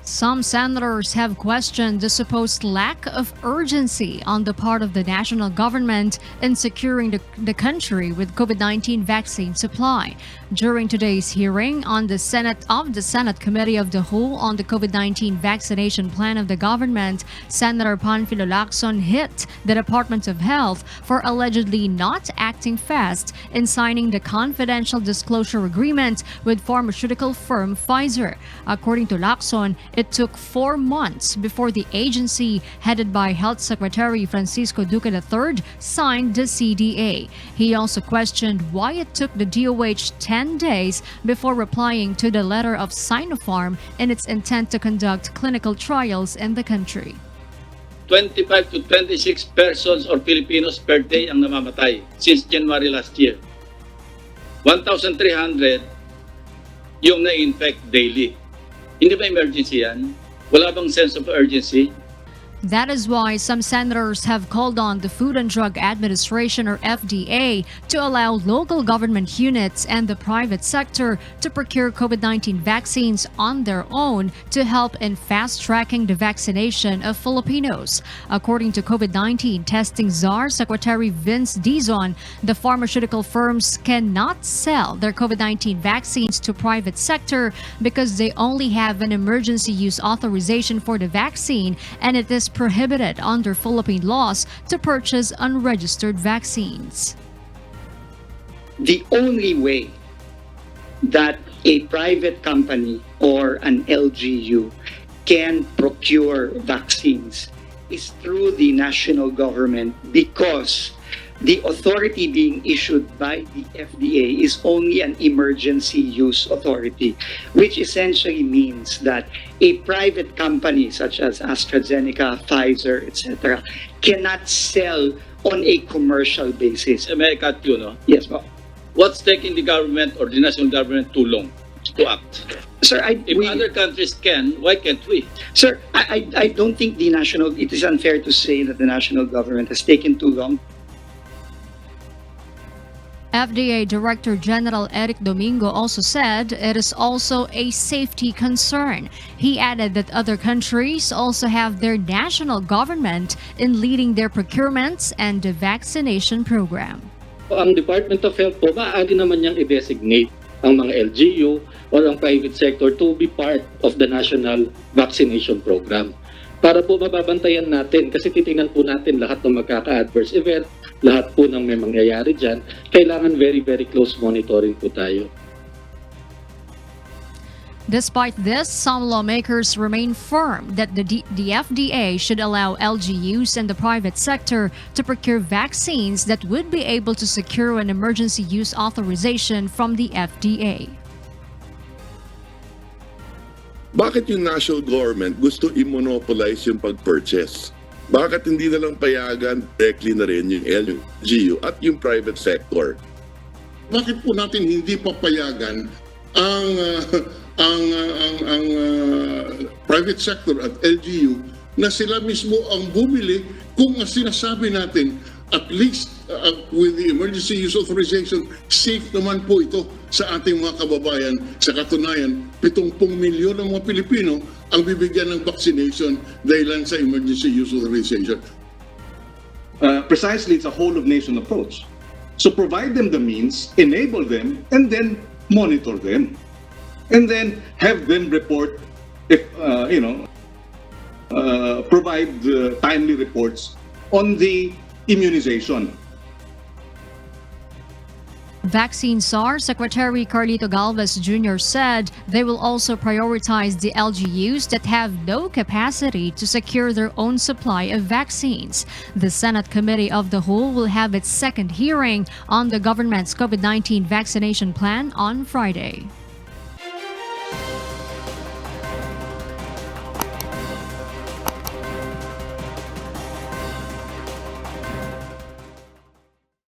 Some senators have questioned the supposed lack of urgency on the part of the national government in securing the country with COVID-19 vaccine supply. During today's hearing on the Senate Committee of the Whole on the COVID-19 vaccination plan of the government, Senator Panfilo Lacson hit the Department of Health for allegedly not acting fast in signing the confidential disclosure agreement with pharmaceutical firm Pfizer. According to Lacson, it took 4 months before the agency, headed by Health Secretary Francisco Duque III, signed the CDA. He also questioned why it took the DOH 10 days before replying to the letter of Sinopharm in its intent to conduct clinical trials in the country. 25 to 26 persons or Filipinos per day ang namamatay since January last year. 1,300 yung na-infect daily. Hindi ba emergency yan? Wala bang sense of urgency? That is why some senators have called on the Food and Drug Administration or FDA to allow local government units and the private sector to procure COVID-19 vaccines on their own to help in fast-tracking the vaccination of Filipinos. According to COVID-19 testing czar Secretary Vince Dizon, the pharmaceutical firms cannot sell their COVID-19 vaccines to private sector because they only have an emergency use authorization for the vaccine, and it is prohibited under Philippine laws to purchase unregistered vaccines. The only way that a private company or an LGU can procure vaccines is through the national government, because the authority being issued by the FDA is only an emergency use authority, which essentially means that a private company such as AstraZeneca, Pfizer, etc. cannot sell on a commercial basis. May I cut you, no? Yes, ma'am. What's taking the government or the national government too long to act? Sir, If other countries can, why can't we? Sir, I don't think it is unfair to say that the national government has taken too long. FDA Director General Eric Domingo also said it is also a safety concern. He added that other countries also have their national government in leading their procurements and the vaccination program. Ang Department of Health po, maaari naman niyang i-designate ang mga LGU or ang private sector to be part of the national vaccination program. Para po mababantayan natin, kasi titingnan po natin lahat ng magkaka-adverse event, lahat po ng may mangyayari dyan, kailangan very, very close monitoring po tayo. Despite this, some lawmakers remain firm that the FDA should allow LGUs and the private sector to procure vaccines that would be able to secure an emergency use authorization from the FDA. Bakit yung national government gusto i-monopolize yung pag-purchase? Bakit hindi na lang payagan directly na rin yung LGU at yung private sector? Bakit po natin hindi papayagan ang private sector at LGU na sila mismo ang bumili kung sinasabi natin at least with the emergency use authorization, safe naman po ito sa ating mga kababayan. Sa katunayan, 70 milyon ng mga Pilipino ang bibigyan ng vaccination dahil sa emergency use authorization. Precisely, it's a whole-of-nation approach. So provide them the means, enable them, and then monitor them. And then have them report, if provide timely reports on the immunization. Vaccine czar Secretary Carlito Galvez Jr. said they will also prioritize the LGUs that have no capacity to secure their own supply of vaccines. The Senate Committee of the Whole will have its second hearing on the government's COVID-19 vaccination plan on Friday.